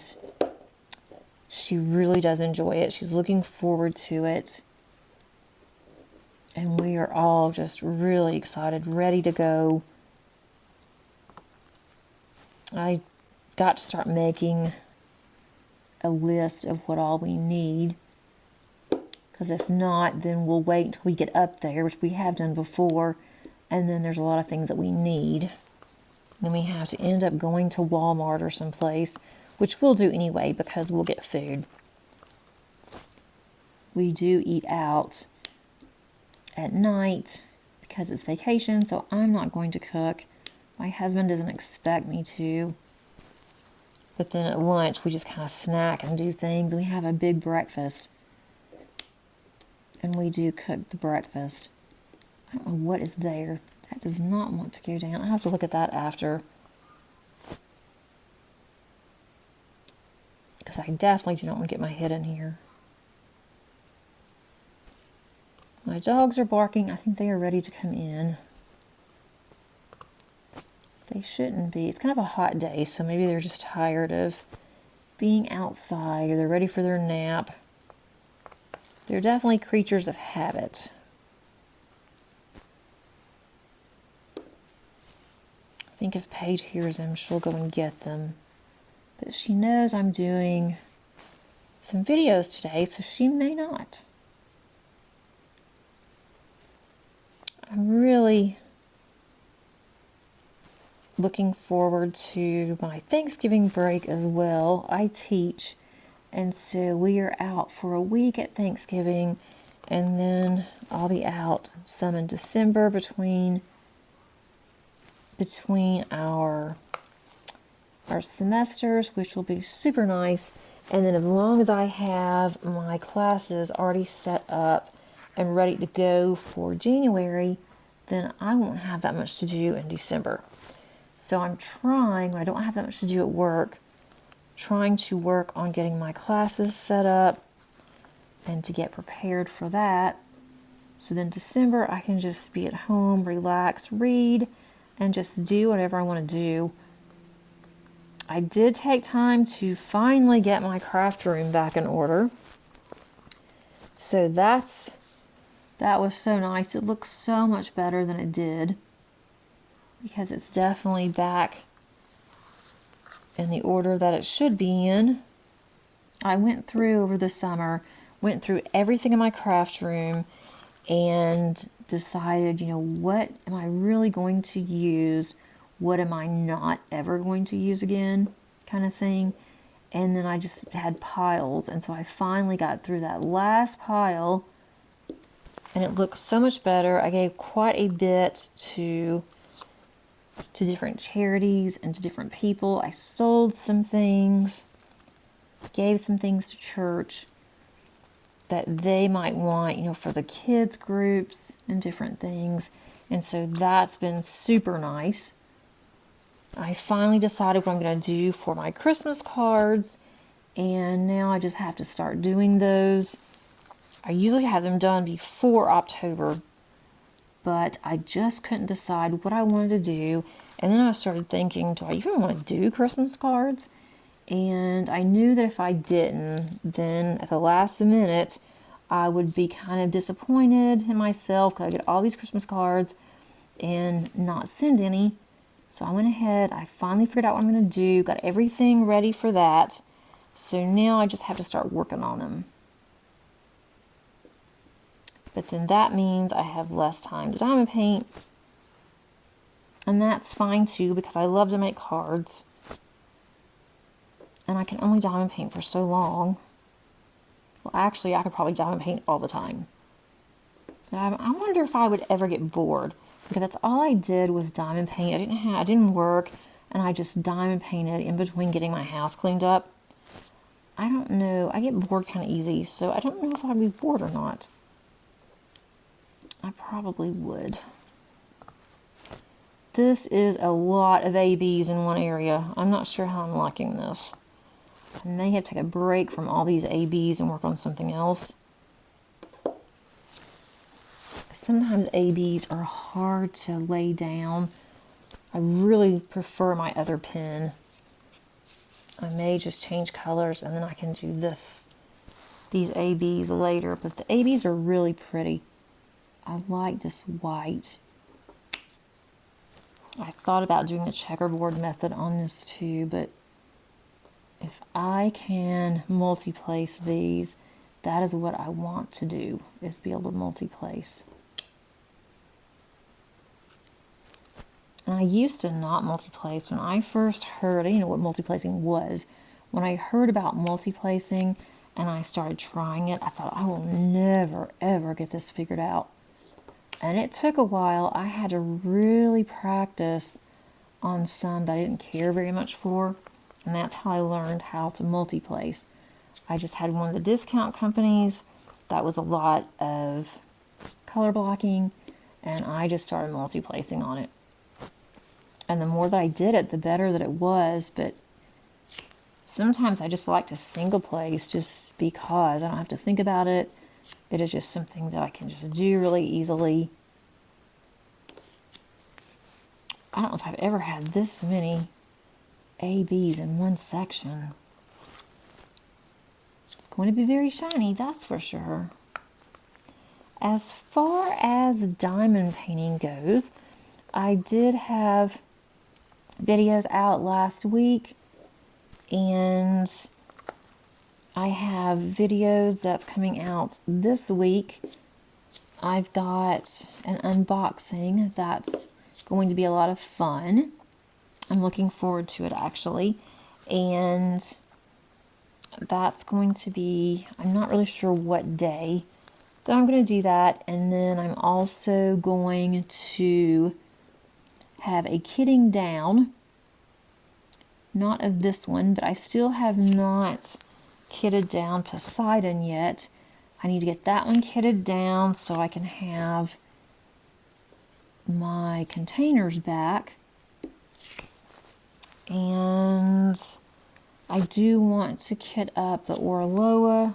she really does enjoy it. She's looking forward to it. And we are all just really excited, ready to go. I got to start making a list of what all we need. Because if not, then we'll wait until we get up there, which we have done before. And then there's a lot of things that we need. Then we have to end up going to Walmart or someplace, which we'll do anyway because we'll get food. We do eat out at night because it's vacation, so I'm not going to cook. My husband doesn't expect me to. But then at lunch, we just kind of snack and do things. We have a big breakfast. And we do cook the breakfast. I don't know what is there. That does not want to go down. I'll have to look at that after. Because I definitely do not want to get my head in here. My dogs are barking. I think they are ready to come in. They shouldn't be. It's kind of a hot day, so maybe they're just tired of being outside or they're ready for their nap. They're definitely creatures of habit. I think if Paige hears them, she'll go and get them. But she knows I'm doing some videos today, so she may not. I'm really looking forward to my Thanksgiving break as well. I teach, and so we are out for a week at Thanksgiving, and then I'll be out some in December between our semesters, which will be super nice. And then as long as I have my classes already set up and ready to go for January, then I won't have that much to do in December. So I'm trying, when I don't have that much to do at work, trying to work on getting my classes set up and to get prepared for that. So then December I can just be at home, relax, read, and just do whatever I want to do. I did take time to finally get my craft room back in order. So that was so nice. It looks so much better than it did because it's definitely back in the order that it should be in. I went through over the summer, went through everything in my craft room and decided, what am I really going to use? What am I not ever going to use again? Kind of thing. And then I just had piles. And so I finally got through that last pile and it looks so much better. I gave quite a bit to different charities and to different people. I sold some things, gave some things to church that they might want, for the kids groups and different things. And so that's been super nice. I finally decided what I'm going to do for my Christmas cards, and now I just have to start doing those. I usually have them done before October, but I just couldn't decide what I wanted to do. And then I started thinking, do I even want to do Christmas cards? And I knew that if I didn't, then at the last minute, I would be kind of disappointed in myself because I get all these Christmas cards and not send any. So I went ahead, I finally figured out what I'm going to do, got everything ready for that. So now I just have to start working on them. But then that means I have less time to diamond paint. And that's fine too because I love to make cards. And I can only diamond paint for so long. Well, actually, I could probably diamond paint all the time. I wonder if I would ever get bored, because that's all I did was diamond paint. I didn't work, and I just diamond painted in between getting my house cleaned up. I don't know. I get bored kind of easy, so I don't know if I'd be bored or not. I probably would. This is a lot of ABs in one area. I'm not sure how I'm liking this. I may have to take a break from all these ABs and work on something else. Sometimes ABs are hard to lay down. I really prefer my other pen. I may just change colors and then I can do these ABs later, but the ABs are really pretty. I like this white. I thought about doing the checkerboard method on this too, but if I can multi-place these, that is what I want to do, is be able to multi-place. And I used to not multi-place. When I first heard, I didn't know what multi-placing was. When I heard about multi-placing and I started trying it, I thought, I will never, ever get this figured out. And it took a while. I had to really practice on some that I didn't care very much for. And that's how I learned how to multi-place. I just had one of the discount companies that was a lot of color blocking, and I just started multi-placing on it. And the more that I did it, the better that it was. But sometimes I just like to single place just because I don't have to think about it. It is just something that I can just do really easily. I don't know if I've ever had this many ABs in one section. It's going to be very shiny, that's for sure. As far as diamond painting goes, I did have videos out last week, and I have videos that's coming out this week. I've got an unboxing that's going to be a lot of fun. I'm looking forward to it, actually. And that's going to be, I'm not really sure what day that I'm going to do that. And then I'm also going to have a kitting down. Not of this one, but I still have not kitted down Poseidon yet. I need to get that one kitted down so I can have my containers back. And I do want to kit up the Orloa.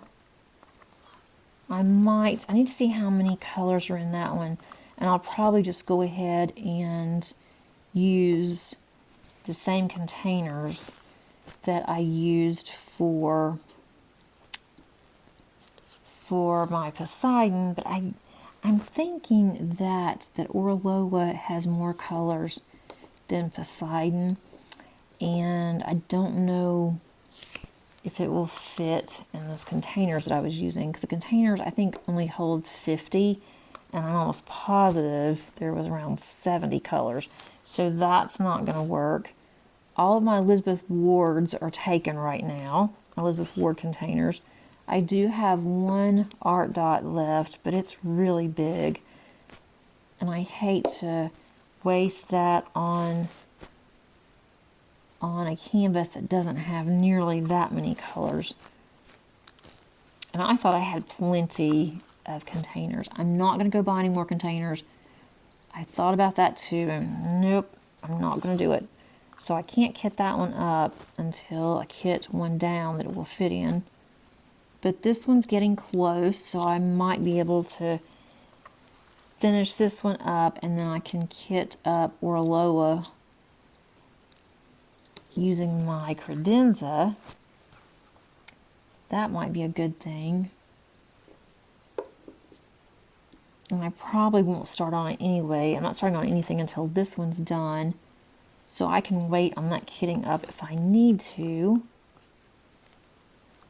I need to see how many colors are in that one. And I'll probably just go ahead and use the same containers that I used for my Poseidon, but I'm thinking that Orloa has more colors than Poseidon, and I don't know if it will fit in those containers that I was using, because the containers I think only hold 50, and I'm almost positive there was around 70 colors, so that's not going to work. All of my Elizabeth Wards are taken right now, Elizabeth Ward containers. I do have one art dot left, but it's really big, and I hate to waste that on a canvas that doesn't have nearly that many colors. And I thought I had plenty of containers. I'm not going to go buy any more containers. I thought about that too, and nope, I'm not going to do it. So I can't kit that one up until I kit one down that it will fit in. But this one's getting close, so I might be able to finish this one up, and then I can kit up Orloa using my credenza. That might be a good thing. And I probably won't start on it anyway. I'm not starting on anything until this one's done. So I can wait on that kitting up if I need to.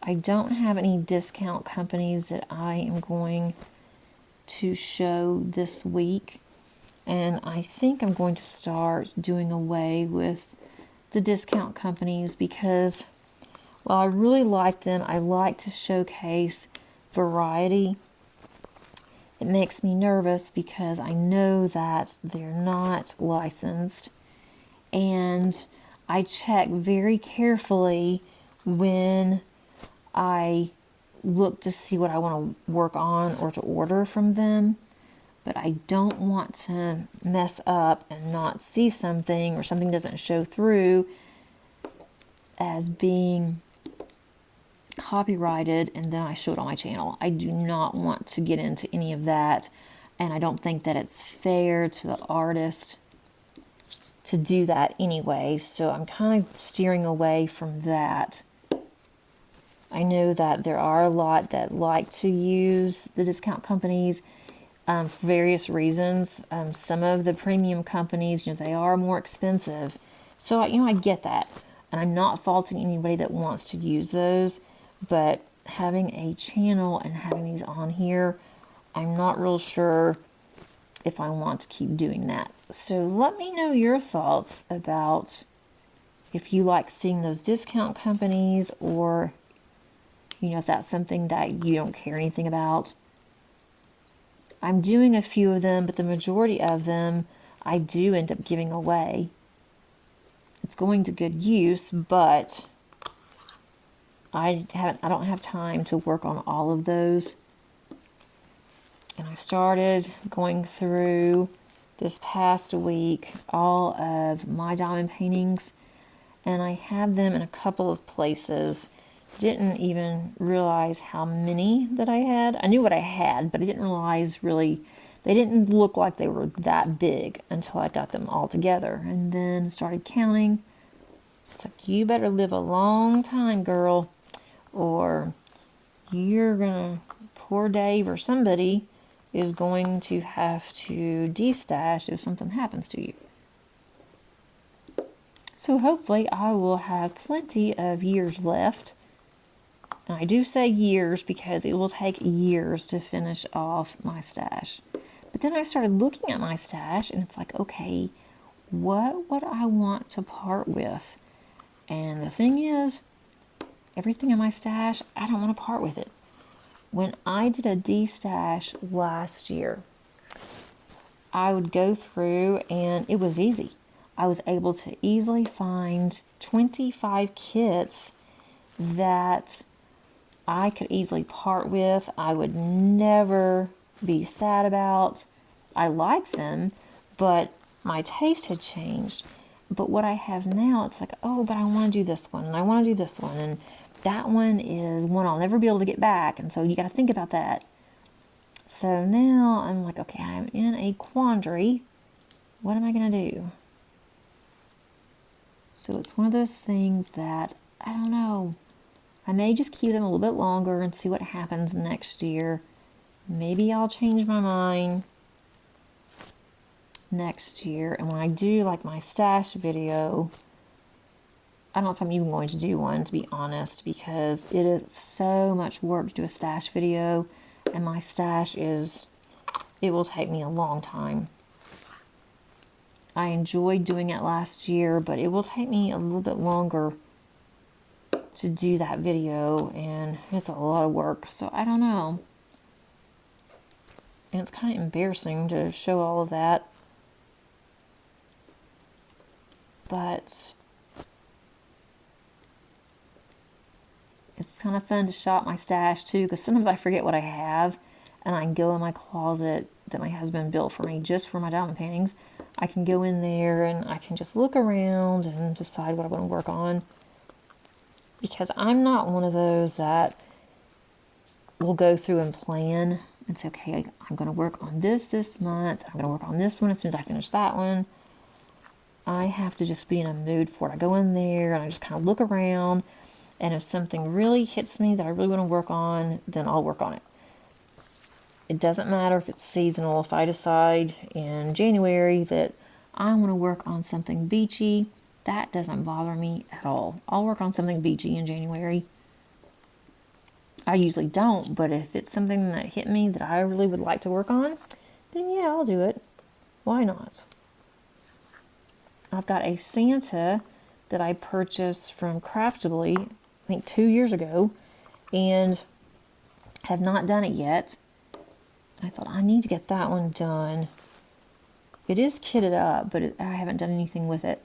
I don't have any discount companies that I am going to show this week. And I think I'm going to start doing away with the discount companies because, well, I really like them. I like to showcase variety. It makes me nervous because I know that they're not licensed, and I check very carefully when I look to see what I want to work on or to order from them. But I don't want to mess up and not see something, or something doesn't show through as being copyrighted and then I show it on my channel. I do not want to get into any of that, and I don't think that it's fair to the artist to do that anyway, so I'm kind of steering away from that. I know that there are a lot that like to use the discount companies for various reasons. Some of the premium companies, they are more expensive, so I get that, and I'm not faulting anybody that wants to use those. But having a channel and having these on here, I'm not real sure if I want to keep doing that. So let me know your thoughts about if you like seeing those discount companies, or if that's something that you don't care anything about. I'm doing a few of them, but the majority of them I do end up giving away. It's going to good use, but I don't have time to work on all of those. And I started going through this past week all of my diamond paintings, and I have them in a couple of places. Didn't even realize how many that I had. I knew what I had, but I didn't realize really they didn't look like they were that big until I got them all together, and then started counting. It's like, you better live a long time, girl, or you're gonna, poor Dave or somebody is going to have to destash if something happens to you. So hopefully I will have plenty of years left. And I do say years because it will take years to finish off my stash. But then I started looking at my stash, and it's like, okay, what would I want to part with? And the thing is, everything in my stash, I don't want to part with it. When I did a destash last year, I would go through, and it was easy. I was able to easily find 25 kits that I could easily part with. I would never be sad about. I liked them, but my taste had changed. But what I have now, it's like, oh, but I want to do this one, and I want to do this one, and that one is one I'll never be able to get back, and so you got to think about that. So now I'm like, okay, I'm in a quandary. What am I going to do? So it's one of those things that, I don't know. I may just keep them a little bit longer and see what happens next year. Maybe I'll change my mind next year. And when I do like my stash video, I don't know if I'm even going to do one, to be honest, because it is so much work to do a stash video, and my stash it will take me a long time. I enjoyed doing it last year, but it will take me a little bit longer to do that video, and it's a lot of work, so I don't know. And it's kind of embarrassing to show all of that, but it's kind of fun to shop my stash too, because sometimes I forget what I have, and I can go in my closet that my husband built for me just for my diamond paintings. I can go in there and I can just look around and decide what I want to work on, because I'm not one of those that will go through and plan and say, okay, I'm going to work on this month, I'm going to work on this one as soon as I finish that one. I have to just be in a mood for it. I go in there and I just kind of look around, and if something really hits me that I really want to work on, then I'll work on it. It doesn't matter if it's seasonal. If I decide in January that I want to work on something beachy, that doesn't bother me at all. I'll work on something beachy in January. I usually don't, but if it's something that hit me that I really would like to work on, then yeah, I'll do it. Why not? I've got a Santa that I purchased from Craftably, I think 2 years ago, and Have not done it yet. I thought I need to get that one done. It is kitted up, but I haven't done anything with it.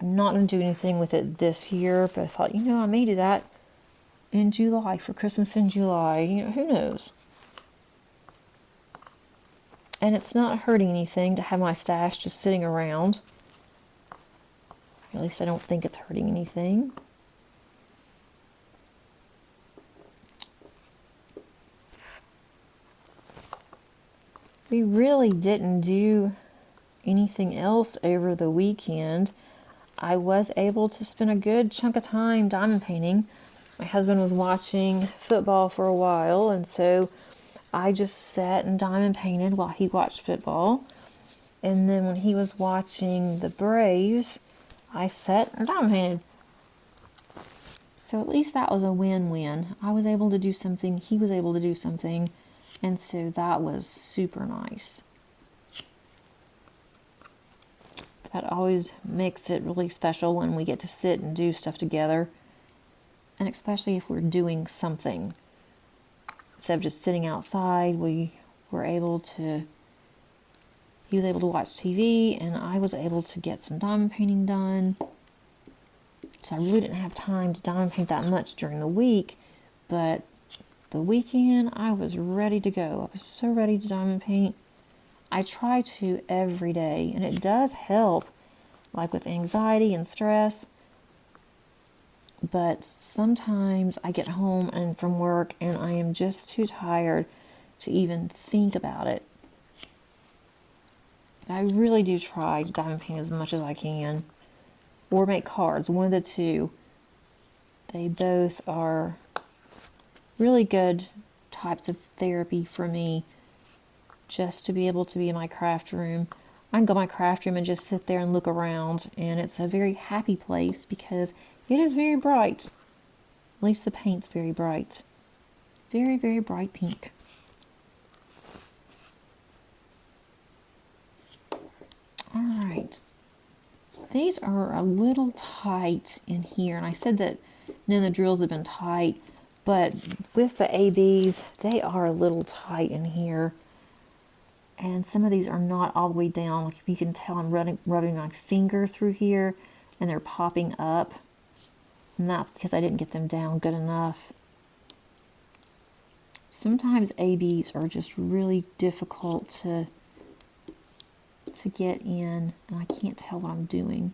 I'm not going to do anything with it this year, but I thought, I may do that in July, for Christmas in July. Who knows? And it's not hurting anything to have my stash just sitting around. At least I don't think it's hurting anything. We really didn't do anything else over the weekend. I was able to spend a good chunk of time diamond painting. My husband was watching football for a while, and so I just sat and diamond painted while he watched football. And then when he was watching the Braves, I sat and diamond painted. So at least that was a win-win. I was able to do something, he was able to do something, and so that was super nice. That always makes it really special when we get to sit and do stuff together. And especially if we're doing something. Instead of just sitting outside, we were able to, he was able to watch TV, and I was able to get some diamond painting done. So I really didn't have time to diamond paint that much during the week, but the weekend I was ready to go. I was so ready to diamond paint. I try to every day, and it does help, like with anxiety and stress. But sometimes I get home and from work and I am just too tired to even think about it. I really do try to diamond paint as much as I can, or make cards, one of the two. They both are really good types of therapy for me, just to be able to be in my craft room. I can go in my craft room and just sit there and look around, and it's a very happy place because it is very bright. At least the paint's very bright. Very, very bright pink. Alright. These are a little tight in here, and I said that none of the drills have been tight, but with the ABs, they are a little tight in here. And some of these are not all the way down. Like if you can tell, I'm rubbing my finger through here, and they're popping up. And that's because I didn't get them down good enough. Sometimes ABs are just really difficult to get in, and I can't tell what I'm doing.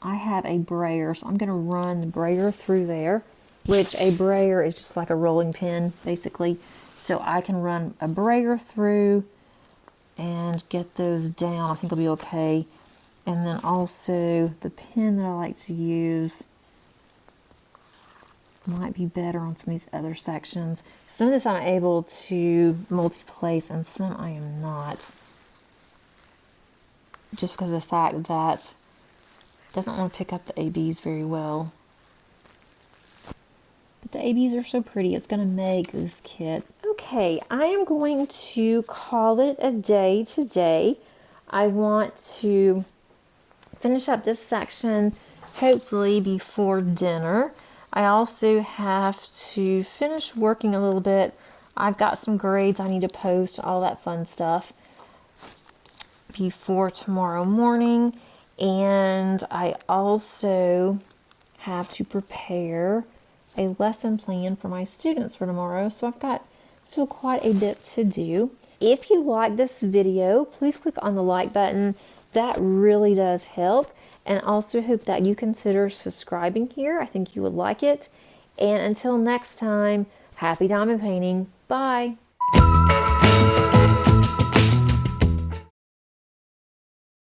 I have a brayer, so I'm going to run the brayer through there, which a brayer is just like a rolling pin, basically. So I can run a brayer through and get those down. I think it'll be okay. And then also the pen that I like to use might be better on some of these other sections. Some of this I'm able to multi-place, and some I am not. Just because of the fact that it doesn't want to pick up the ABs very well. But the ABs are so pretty, it's going to make this kit. Okay, I am going to call it a day today. I want to finish up this section hopefully before dinner. I also have to finish working a little bit. I've got some grades I need to post, all that fun stuff, before tomorrow morning. And I also have to prepare a lesson plan for my students for tomorrow. So I've got still quite a bit to do. If you like this video, please click on the like button. That really does help. And also hope that you consider subscribing here. I think you would like it. And until next time, happy diamond painting. Bye.